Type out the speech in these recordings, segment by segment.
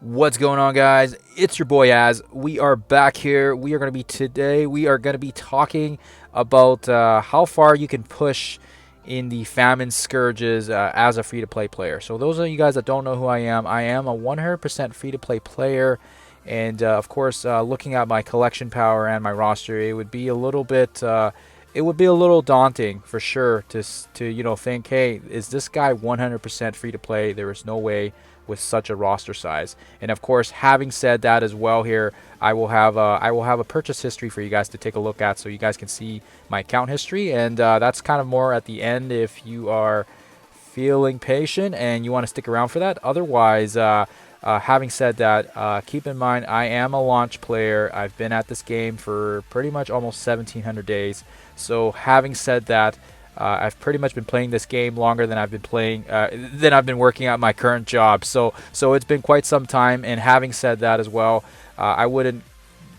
What's going on, guys? It's your boy Az. We are back here. We are going to be talking about how far you can push in the Famine Scourges as a free-to-play player. So those of you guys that don't know who I am a 100% free-to-play player. And of course, looking at my collection power and my roster, it would be a little bit daunting for sure to think, hey, is this guy 100% free to play? There is no way with such a roster size. And of course, having said that as well, here I will have a purchase history for you guys to take a look at, so you guys can see my account history. And that's kind of more at the end if you are feeling patient and you want to stick around for that. Otherwise, having said that, keep in mind I am a launch player. I've been at this game for pretty much almost 1,700 days. So having said that, I've pretty much been playing this game longer than I've been working at my current job. So it's been quite some time. And having said that as well, I wouldn't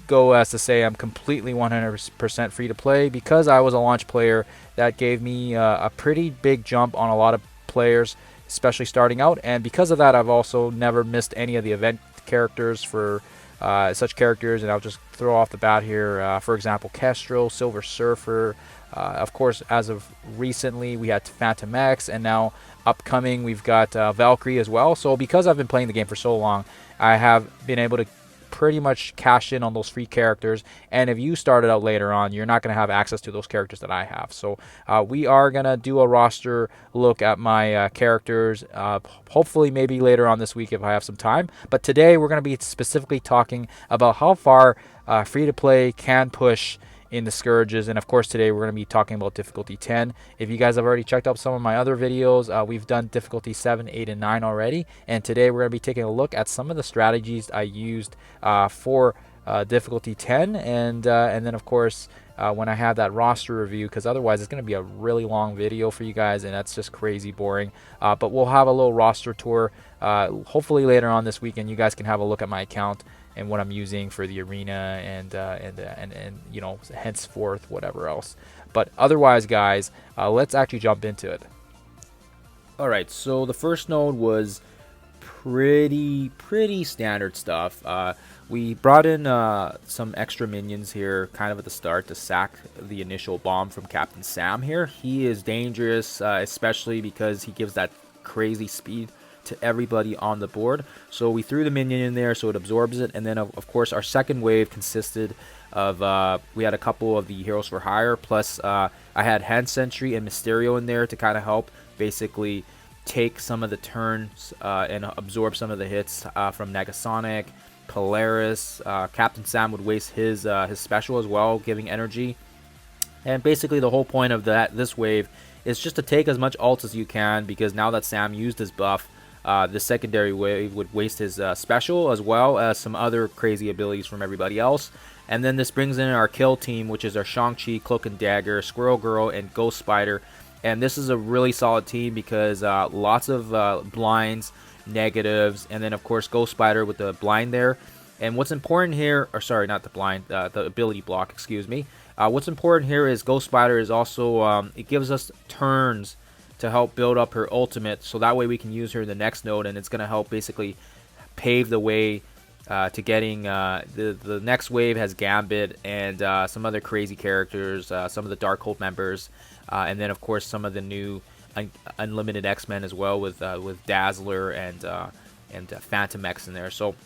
go as to say I'm completely 100% free to play, because I was a launch player. That gave me a pretty big jump on a lot of players, especially starting out. And because of that, I've also never missed any of the event characters for such characters. And I'll just throw off the bat here, for example, Kestrel, Silver Surfer. Of course, as of recently, we had Phantom X, and now upcoming, we've got Valkyrie as well. So because I've been playing the game for so long, I have been able to pretty much cash in on those free characters. And if you started out later on, you're not going to have access to those characters that I have. So we are going to do a roster look at my characters, hopefully maybe later on this week if I have some time. But today we're going to be specifically talking about how far free-to-play can push in the Scourges. And of course, today we're going to be talking about difficulty 10. If you guys have already checked out some of my other videos, we've done difficulty 7, 8, and 9 already. And today we're going to be taking a look at some of the strategies I used for difficulty 10. And then, of course, when I have that roster review, because otherwise it's going to be a really long video for you guys, and that's just crazy boring. But we'll have a little roster tour hopefully later on this week, and you guys can have a look at my account and what I'm using for the arena and you know, henceforth whatever else. But otherwise, guys, let's actually jump into it. All right, so the first node was pretty standard stuff. We brought in some extra minions here kind of at the start to sack the initial bomb from Captain Sam here. He is dangerous, especially because he gives that crazy speed to everybody on the board. So we threw the minion in there so it absorbs it. And then of course our second wave consisted of we had a couple of the heroes for hire, plus I had Hand Sentry and Mysterio in there to kind of help basically take some of the turns and absorb some of the hits from Negasonic, Polaris. Captain Sam would waste his special as well, giving energy. And basically the whole point of this wave is just to take as much ults as you can, because now that Sam used his buff, the secondary wave would waste his special, as well as some other crazy abilities from everybody else. And then this brings in our kill team, which is our Shang-Chi, Cloak and Dagger, Squirrel Girl, and Ghost Spider. And this is a really solid team because lots of blinds, negatives, and then of course Ghost Spider with the blind there. And what's important here, or sorry, not the blind, the ability block, excuse me. What's important here is Ghost Spider is also, it gives us turns to help build up her ultimate, so that way we can use her in the next node, and it's going to help basically pave the way to getting the next wave has Gambit and some other crazy characters, some of the Darkhold members, and then of course some of the new Unlimited X-Men as well with Dazzler and Phantom X in there. So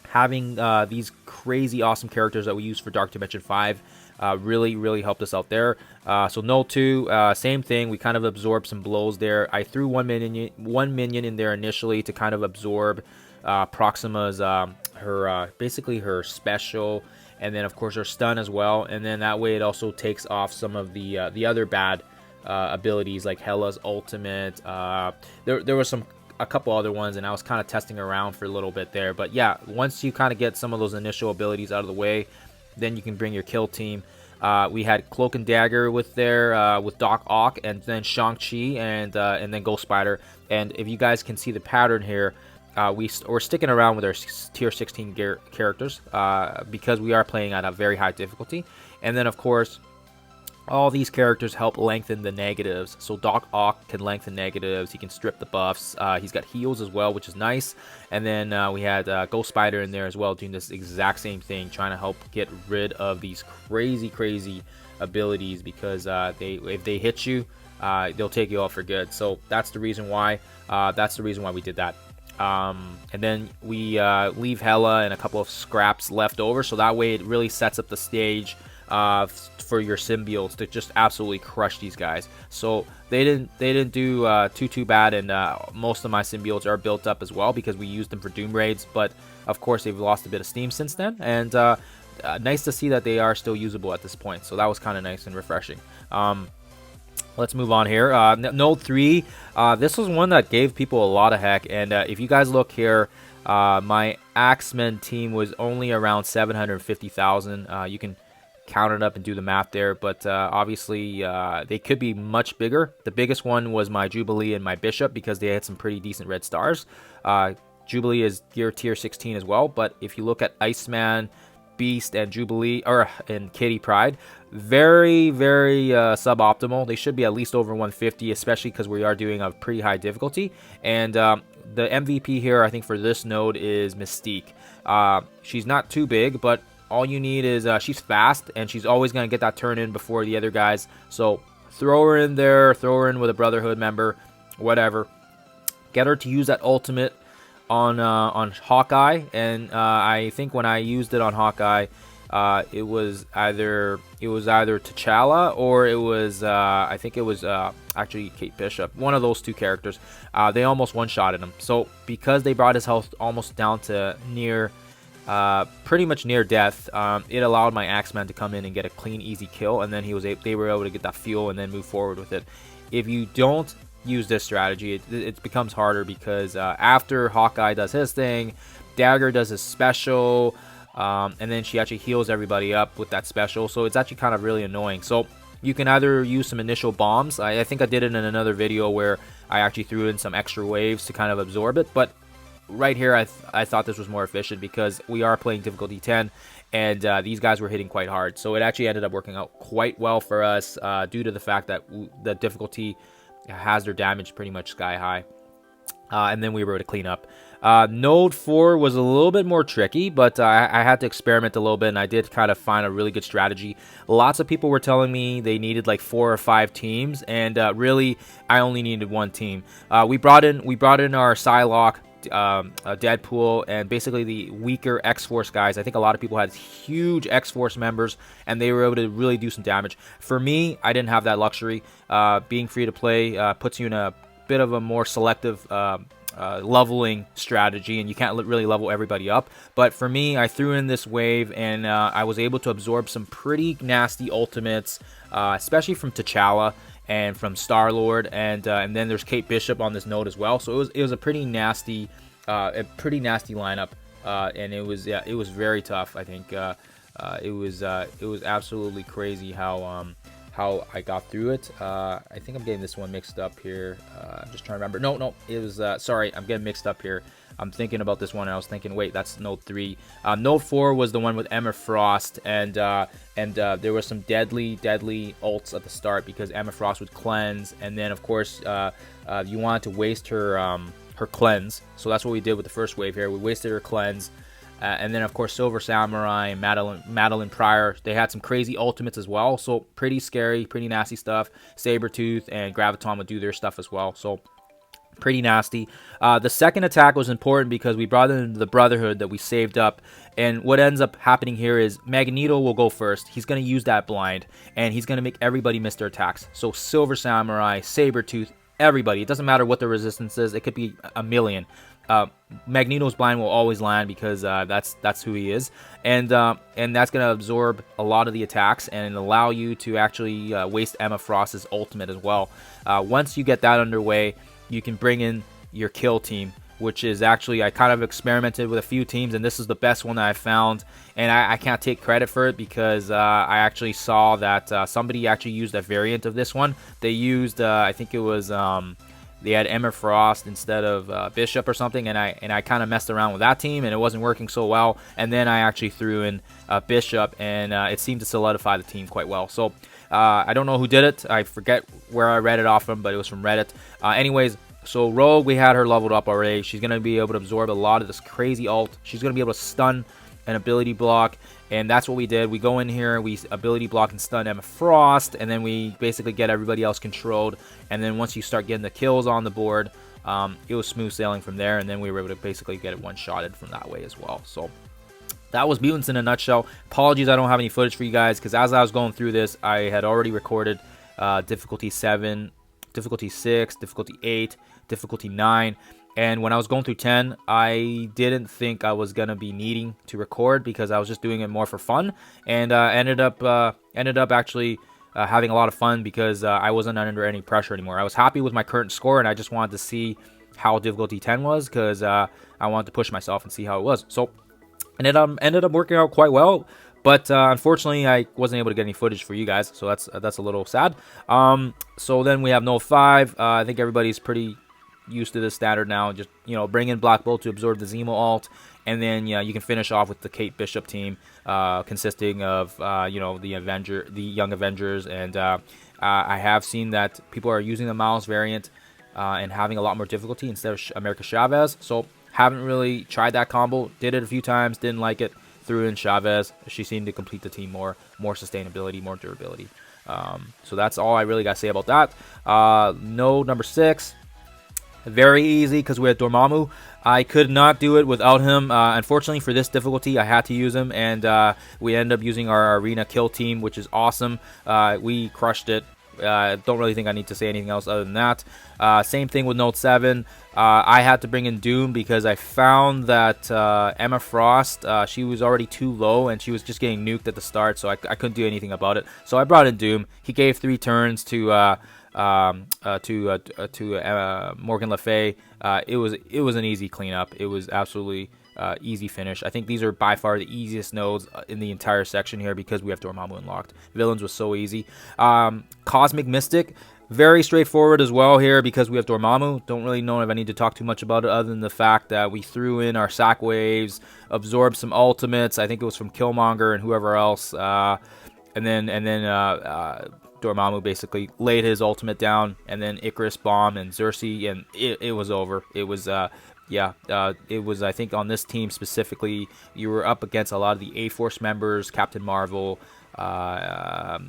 having these crazy awesome characters that we use for Dark Dimension 5 really helped us out there. So Null 2, same thing. We kind of absorbed some blows there. I threw one minion in there initially to kind of absorb Proxima's basically her special, and then of course her stun as well. And then that way it also takes off some of the other bad abilities like Hela's ultimate. There was a couple other ones, and I was kind of testing around for a little bit there. But yeah, once you kind of get some of those initial abilities out of the way, then you can bring your kill team. We had Cloak and Dagger with Doc Ock, and then Shang-Chi, and then Ghost Spider. And if you guys can see the pattern here, we're sticking around with our tier 16 characters because we are playing at a very high difficulty. And then of course all these characters help lengthen the negatives. So Doc Ock can lengthen negatives. He can strip the buffs. He's got heals as well, which is nice. And then we had Ghost Spider in there as well, doing this exact same thing, trying to help get rid of these crazy abilities, because if they hit you, they'll take you off for good. So that's the reason why. We did that. And then we leave Hela and a couple of scraps left over, so that way it really sets up the stage for your symbiotes to just absolutely crush these guys. So they didn't do too bad, and most of my symbiotes are built up as well because we used them for Doom raids. But of course they've lost a bit of steam since then, and nice to see that they are still usable at this point. So that was kind of nice and refreshing. Let's move on here. Node 3, this was one that gave people a lot of heck, and if you guys look here, my Axemen team was only around 750,000. You can count it up and do the math there, but obviously they could be much bigger. The biggest one was my Jubilee and my Bishop, because they had some pretty decent red stars. Jubilee is gear tier 16 as well, but if you look at Iceman, Beast, and Jubilee, and Kitty Pryde, very suboptimal. They should be at least over 150, especially because we are doing a pretty high difficulty. And the MVP here, I think, for this node is Mystique. She's not too big, but all you need is she's fast, and she's always going to get that turn in before the other guys. So throw her in there, throw her in with a Brotherhood member, whatever. Get her to use that ultimate on Hawkeye, and I think when I used it on Hawkeye, it was either T'Challa or it was I think it was actually Kate Bishop, one of those two characters. They almost one-shotted him. So because they brought his health almost down to pretty much near death, it allowed my Axeman to come in and get a clean, easy kill, and then they were able to get that fuel and then move forward with it. If you don't use this strategy, it becomes harder, because after Hawkeye does his thing, Dagger does his special, and then she actually heals everybody up with that special, so it's actually kind of really annoying. So you can either use some initial bombs. I think I did it in another video where I actually threw in some extra waves to kind of absorb it, but right here I thought this was more efficient, because we are playing difficulty 10, and these guys were hitting quite hard, so it actually ended up working out quite well for us, due to the fact that the difficulty has their damage pretty much sky high. And then we were able to clean up. Node 4 was a little bit more tricky, but I had to experiment a little bit, and I did kind of find a really good strategy. Lots of people were telling me they needed like 4 or 5 teams, and really I only needed one team. We brought in our Psylocke, Deadpool, and basically the weaker X-Force guys. I think a lot of people had huge X-Force members, and they were able to really do some damage. For me, I didn't have that luxury. Being free to play puts you in a bit of a more selective leveling strategy, and you can't really level everybody up. But for me, I threw in this wave, and I was able to absorb some pretty nasty ultimates, especially from T'Challa and from Star-Lord, and then there's Kate Bishop on this node as well. So it was a pretty nasty lineup, and it was very tough. I think it was absolutely crazy how I got through it. I think I'm getting this one mixed up here. I'm just trying to remember. No, it was sorry, I'm getting mixed up here. I'm thinking about this one, and I was thinking, wait, that's Node 3. Node 4 was the one with Emma Frost, and there were some deadly ults at the start, because Emma Frost would cleanse, and then of course you wanted to waste her cleanse. So that's what we did with the first wave here. We wasted her cleanse. And then, of course, Silver Samurai and Madeline Pryor, they had some crazy ultimates as well. So pretty scary, pretty nasty stuff. Sabretooth and Graviton would do their stuff as well. So pretty nasty. The second attack was important because we brought in the Brotherhood that we saved up. And what ends up happening here is Magneto will go first. He's going to use that blind, and he's going to make everybody miss their attacks. So Silver Samurai, Sabretooth, everybody. It doesn't matter what the resistance is. It could be a million. Magneto's blind will always land, because that's who he is, and that's going to absorb a lot of the attacks and allow you to actually waste Emma Frost's ultimate as well. Once you get that underway, you can bring in your kill team, which is actually, I kind of experimented with a few teams, and this is the best one that I found, and I can't take credit for it, because I actually saw that somebody actually used a variant of this one. They used I think it was they had Emma Frost instead of Bishop or something, and I kind of messed around with that team, and it wasn't working so well. And then I actually threw in Bishop, and it seemed to solidify the team quite well. So I don't know who did it. I forget where I read it off from, but it was from Reddit. Anyways, so Rogue, we had her leveled up already. She's going to be able to absorb a lot of this crazy ult. She's going to be able to stun and ability block, and that's what we did. We go in here, we ability block and stun Emma Frost, and then we basically get everybody else controlled. And then once you start getting the kills on the board, it was smooth sailing from there, and then we were able to basically get it one-shotted from that way as well. So that was Mutants in a nutshell. Apologies I don't have any footage for you guys, because as I was going through this, I had already recorded difficulty 7, difficulty 6, difficulty 8, difficulty 9. And when I was going through 10, I didn't think I was gonna be needing to record, because I was just doing it more for fun, and ended up actually having a lot of fun, because I wasn't under any pressure anymore. I was happy with my current score, and I just wanted to see how difficulty 10 was, because I wanted to push myself and see how it was. So and it ended up working out quite well. But unfortunately, I wasn't able to get any footage for you guys, so that's a little sad. So then we have No 5. I think everybody's pretty used to this standard now. Just, you know, bring in Black Bolt to absorb the Zemo ult, and then you can finish off with the Kate Bishop team, consisting of the Young Avengers, and I have seen that people are using the Miles variant and having a lot more difficulty instead of America Chavez. So haven't really tried that combo. Did it a few times, didn't like it. Threw in Chavez. She seemed to complete the team more sustainability, more durability. So that's all I really got to say about that. Node number 6. Very easy, because we had Dormammu. I could not do it without him. Unfortunately, for this difficulty, I had to use him, and we ended up using our arena kill team, which is awesome. We crushed it. Don't really think I need to say anything else other than that. Same thing with Note 7. I had to bring in Doom, because I found that Emma Frost, she was already too low, and she was just getting nuked at the start, so I couldn't do anything about it. So I brought in Doom. He gave 3 turns to Morgan Le Fay. It was an easy cleanup. It was absolutely easy finish. I think these are by far the easiest nodes in the entire section here, because we have Dormammu unlocked. Villains was so easy. Cosmic Mystic, very straightforward as well here, because we have Dormammu. Don't really know if I need to talk too much about it, other than the fact that we threw in our sack waves, absorbed some ultimates. I think it was from Killmonger and whoever else, and then Dormammu basically laid his ultimate down, and then Icarus bomb and Xerxes, and it was over. It was it was, I think on this team specifically, you were up against a lot of the A-Force members, Captain Marvel,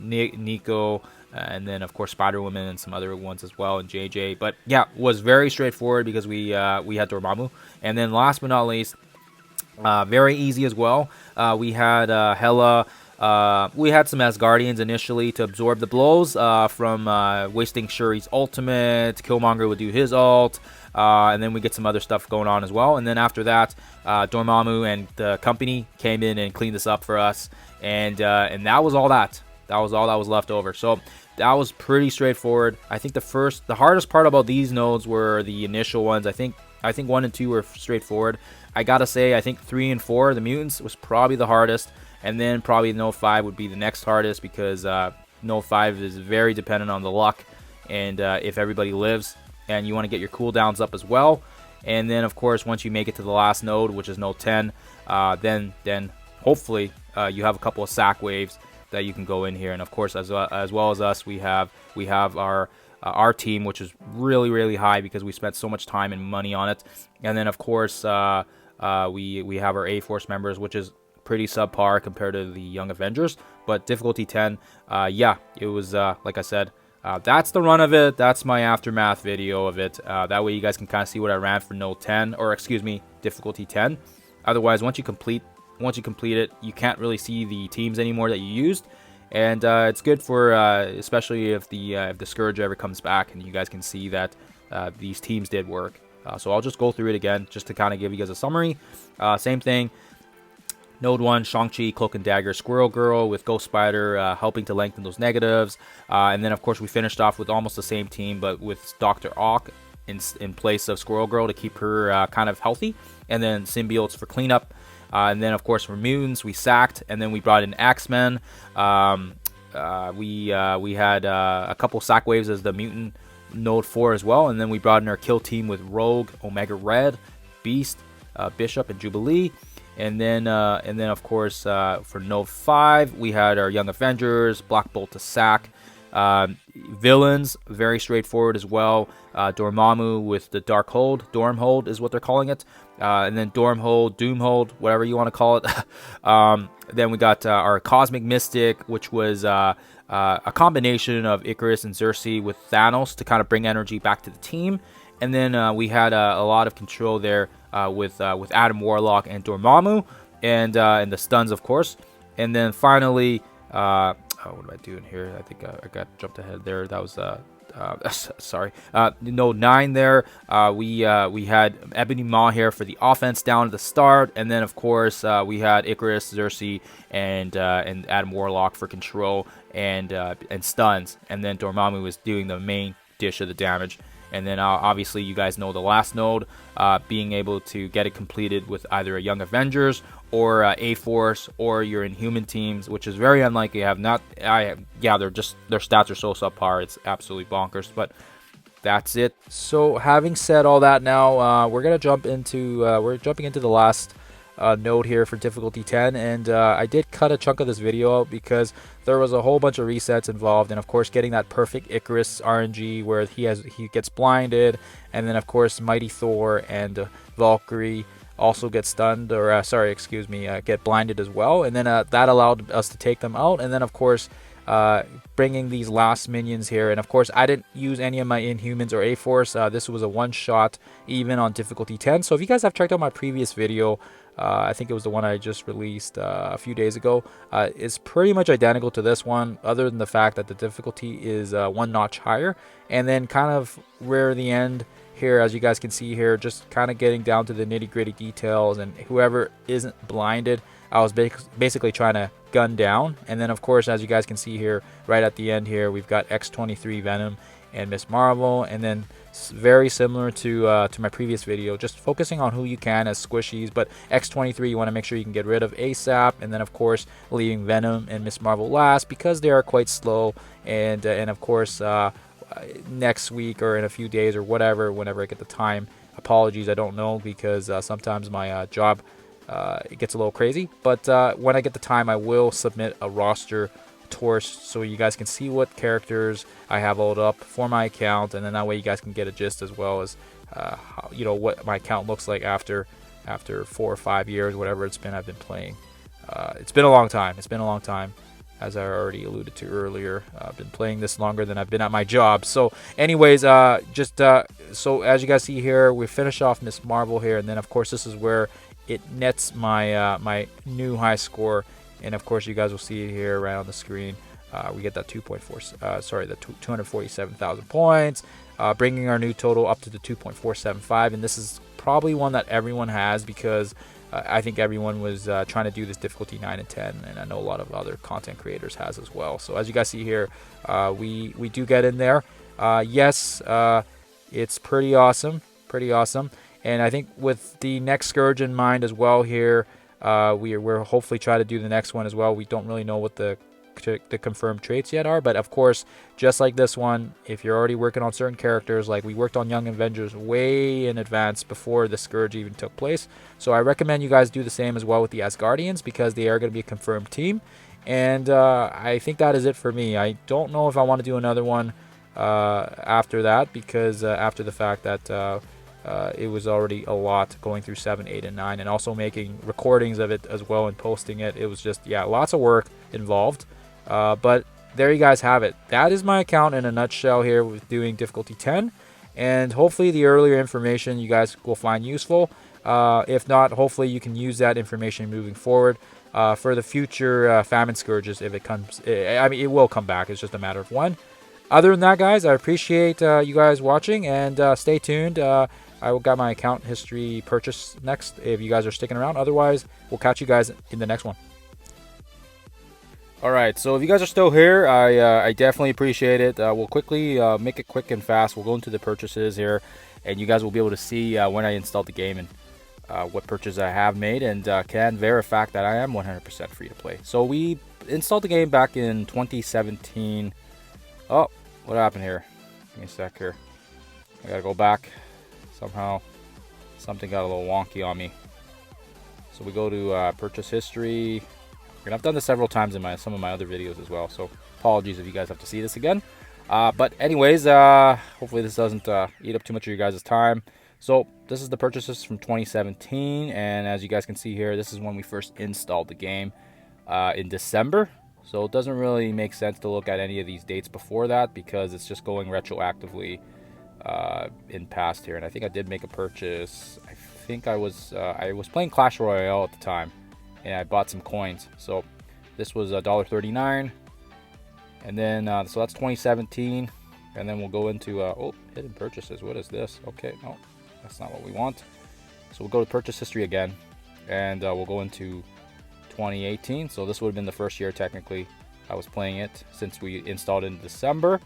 Nico, and then of course Spider-Woman and some other ones as well, and JJ. But yeah, was very straightforward, because we had Dormammu. And then last but not least, very easy as well, we had Hela. We had some Asgardians initially to absorb the blows from wasting Shuri's ultimate. Killmonger would do his ult, and then we get some other stuff going on as well. And then after that, Dormammu and the company came in and cleaned this up for us, and that was all that. That was all that was left over. So that was pretty straightforward. I think the hardest part about these nodes were the initial ones. I think 1 and 2 were straightforward. I gotta say, I think 3 and 4, the mutants, was probably the hardest. And then probably No 5 would be the next hardest, because No 5 is very dependent on the luck, and if everybody lives, and you want to get your cooldowns up as well. And then of course, once you make it to the last node, which is Node 10, then hopefully you have a couple of sack waves that you can go in here. And of course, as well as us, we have our team, which is really high, because we spent so much time and money on it. And then of course, we have our A-Force members, which is pretty subpar compared to the Young Avengers. But difficulty 10, yeah, it was like I said, that's the run of it. That's my aftermath video of it. That way you guys can kind of see what I ran for Node 10, or excuse me, difficulty 10. Otherwise, once you complete it, you can't really see the teams anymore that you used, and it's good for especially if the Scourge ever comes back, and you guys can see that these teams did work. So I'll just go through it again, just to kind of give you guys a summary. Same thing. Node 1, Shang-Chi, Cloak and Dagger, Squirrel Girl with Ghost Spider helping to lengthen those negatives. And then, of course, we finished off with almost the same team, but with Dr. Ock in place of Squirrel Girl to keep her kind of healthy. And then Symbiotes for cleanup. And then, of course, for Mutants, we sacked. And then we brought in X-Men. We had a couple sack waves as the Mutant Node 4 as well. And then we brought in our kill team with Rogue, Omega Red, Beast, Bishop, and Jubilee. And then of course, for Node 5, we had our Young Avengers, Black Bolt to sack. Villains, very straightforward as well. Dormammu with the Dark Hold, Dorm Hold is what they're calling it. And then Dorm Hold, Doom Hold, whatever you want to call it. Then we got our Cosmic Mystic, which was a combination of Icarus and Xerxes with Thanos to kind of bring energy back to the team. And then we had a lot of control there with Adam Warlock and Dormammu, and the stuns, of course. And then finally, what am I doing here? I think I got jumped ahead there. That was sorry. Node 9 there. We had Ebony Maw here for the offense down at the start, and then of course we had Icarus, Xerxes, and Adam Warlock for control and stuns, and then Dormammu was doing the main dish of the damage. And then obviously you guys know the last node, being able to get it completed with either a Young Avengers or A-Force or your Inhuman teams, which is very unlikely. Their stats are so subpar, it's absolutely bonkers. But that's it. So having said all that, now we're jumping into the last node here for difficulty 10, and I did cut a chunk of this video out because there was a whole bunch of resets involved, and of course getting that perfect Icarus RNG where he gets blinded, and then of course Mighty Thor and Valkyrie also get stunned, or get blinded as well, and then that allowed us to take them out. And then of course bringing these last minions here, and of course I didn't use any of my Inhumans or A-Force. This was a one-shot even on difficulty 10. So if you guys have checked out my previous video, I think it was the one I just released a few days ago, it's pretty much identical to this one, other than the fact that the difficulty is one notch higher. And then kind of where the end here, as you guys can see here, just kind of getting down to the nitty-gritty details, and whoever isn't blinded, I was basically trying to gun down. And then of course, as you guys can see here, right at the end here, we've got X-23 Venom and Miss Marvel. And then very similar to my previous video, just focusing on who you can as squishies, but X-23 you want to make sure you can get rid of ASAP, and then of course leaving Venom and Miss Marvel last because they are quite slow. And of course next week or in a few days or whatever, whenever I get the time, apologies, I don't know, because sometimes my job it gets a little crazy, but when I get the time, I will submit a roster tour so you guys can see what characters I have loaded up for my account, and then that way you guys can get a gist as well as how, what my account looks like after 4 or 5 years, whatever it's been I've been playing. It's been a long time. As I already alluded to earlier, I've been playing this longer than I've been at my job. So anyways, so as you guys see here, we finish off Miss Marvel here, and then of course this is where it nets my my new high score. And of course you guys will see it here right on the screen. We get that 247,000 points, bringing our new total up to the 2.475. And this is probably one that everyone has, because I think everyone was trying to do this difficulty 9 and 10, and I know a lot of other content creators has as well. So as you guys see here, we do get in there. Yes, it's pretty awesome, and I think with the next Scourge in mind as well here, we're hopefully try to do the next one as well. We don't really know what the confirmed traits yet are, but of course, just like this one, if you're already working on certain characters, like we worked on Young Avengers way in advance before the Scourge even took place, so I recommend you guys do the same as well with the Asgardians, because they are going to be a confirmed team. And I think that is it for me. I don't know if I want to do another one after that, because after the fact that it was already a lot going through 7, 8, and 9, and also making recordings of it as well and posting it. It was just, yeah, lots of work involved. But there you guys have it. That is my account in a nutshell here with doing difficulty 10. And hopefully the earlier information you guys will find useful. If not, hopefully you can use that information moving forward for the future Famine Scourges if it comes. I mean, it will come back. It's just a matter of when. Other than that, guys, I appreciate you guys watching, and stay tuned. I got my account history purchase next if you guys are sticking around. Otherwise, we'll catch you guys in the next one. Alright, so if you guys are still here, I definitely appreciate it. We'll quickly make it quick and fast. We'll go into the purchases here, and you guys will be able to see when I installed the game and what purchases I have made, and can verify that I am 100% free to play. So we installed the game back in 2017. Oh, what happened here? Give me a sec here. I gotta go back. Somehow, something got a little wonky on me. So we go to purchase history. And I've done this several times in some of my other videos as well, so apologies if you guys have to see this again. But anyways, hopefully this doesn't eat up too much of your guys' time. So this is the purchases from 2017, and as you guys can see here, this is when we first installed the game in December. So it doesn't really make sense to look at any of these dates before that, because it's just going retroactively in past here. And I think I did make a purchase. I think I was playing Clash Royale at the time, and I bought some coins. So this was $1.39, and then so that's 2017. And then we'll go into oh, hidden purchases. What is this? Okay, no, that's not what we want. So we'll go to purchase history again, and we'll go into 2018. So this would have been the first year technically I was playing it, since we installed it in December.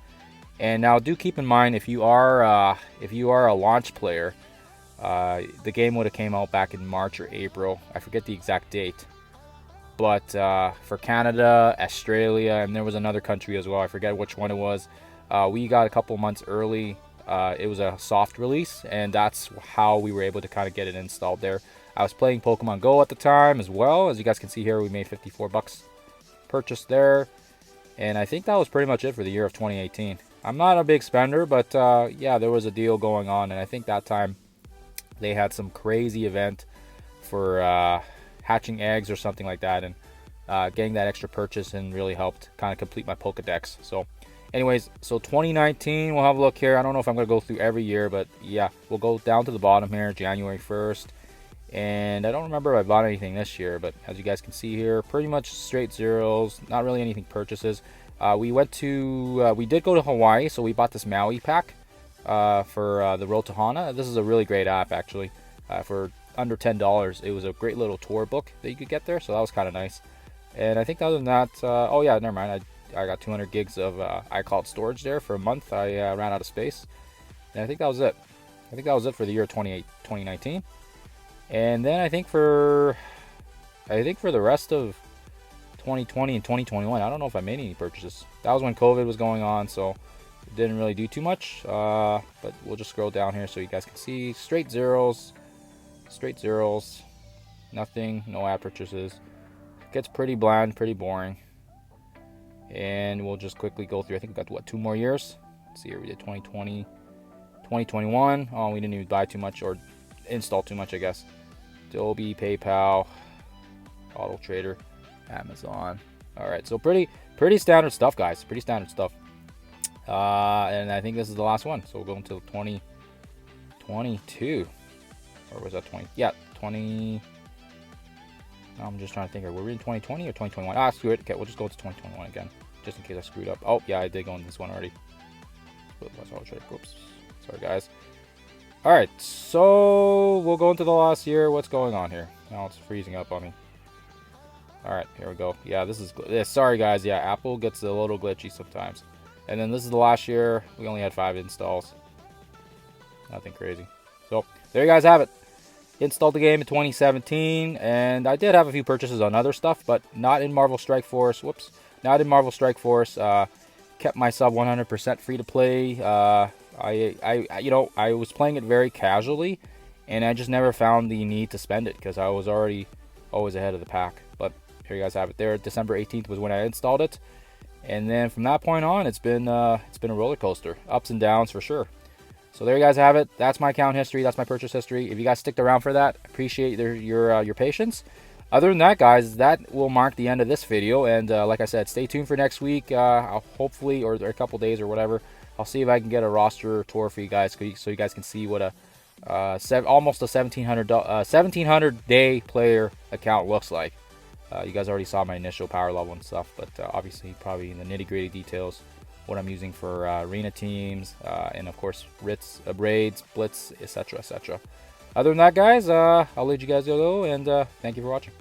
And now do keep in mind, if you are a launch player, the game would have came out back in March or April. I forget the exact date. But for Canada, Australia, and there was another country as well, I forget which one it was, we got a couple months early. It was a soft release, and that's how we were able to kind of get it installed there. I was playing Pokemon Go at the time as well. As you guys can see here, we made 54 bucks purchase there. And I think that was pretty much it for the year of 2018. I'm not a big spender, but yeah, there was a deal going on, and I think that time they had some crazy event for hatching eggs or something like that, and getting that extra purchase and really helped kind of complete my Pokedex. So anyways, so 2019, we'll have a look here. I don't know if I'm going to go through every year, but yeah, we'll go down to the bottom here, January 1st. And I don't remember if I bought anything this year, but as you guys can see here, pretty much straight zeros, not really anything purchases. We did go to Hawaii, so we bought this Maui pack for the Road to Hana. This is a really great app, actually. For under $10, it was a great little tour book that you could get there, so that was kind of nice. And I think other than that, oh yeah, never mind. I got 200 gigs of iCloud storage there for a month. I ran out of space, and I think that was it. I think that was it for the year 2019. And then I think for the rest of 2020 and 2021, I don't know if I made any purchases. That was when COVID was going on, so it didn't really do too much. But we'll just scroll down here so you guys can see straight zeros, nothing, no app purchases. Gets pretty bland, pretty boring. And we'll just quickly go through. I think we got, what, 2 more years? Let's see here, we did 2020, 2021. Oh, we didn't even buy too much or install too much, I guess. Adobe, PayPal, Auto Trader, Amazon. All right, so pretty standard stuff, guys. Pretty standard stuff. And I think this is the last one. So we'll go until 2022, or was that 20? Yeah, 20. I'm just trying to think. Were we in 2020 or 2021? Ah, screw it. Okay, we'll just go to 2021 again, just in case I screwed up. Oh yeah, I did go into this one already. Oops, sorry guys. All right, so we'll go into the last year. What's going on here? Now it's freezing up on me. All right, here we go. Yeah, this is sorry guys. Yeah, Apple gets a little glitchy sometimes. And then this is the last year. We only had 5 installs. Nothing crazy. So there you guys have it. Installed the game in 2017, and I did have a few purchases on other stuff, but not in Marvel Strike Force. Whoops, not in Marvel Strike Force. Kept my sub 100% free to play. I was playing it very casually, and I just never found the need to spend it because I was already always ahead of the pack. But here you guys have it. There, December 18th was when I installed it, and then from that point on, it's been a roller coaster, ups and downs for sure. So there you guys have it. That's my account history. That's my purchase history. If you guys sticked around for that, appreciate your patience. Other than that, guys, that will mark the end of this video. And like I said, stay tuned for next week. I'll hopefully, or a couple days or whatever, I'll see if I can get a roster tour for you guys, so you guys can see what almost a 1700 day player account looks like. You guys already saw my initial power level and stuff, but obviously probably in the nitty-gritty details, what I'm using for arena teams, and of course Ritz, Braids, Blitz, etc., etc. Other than that, guys, I'll let you guys go, and thank you for watching.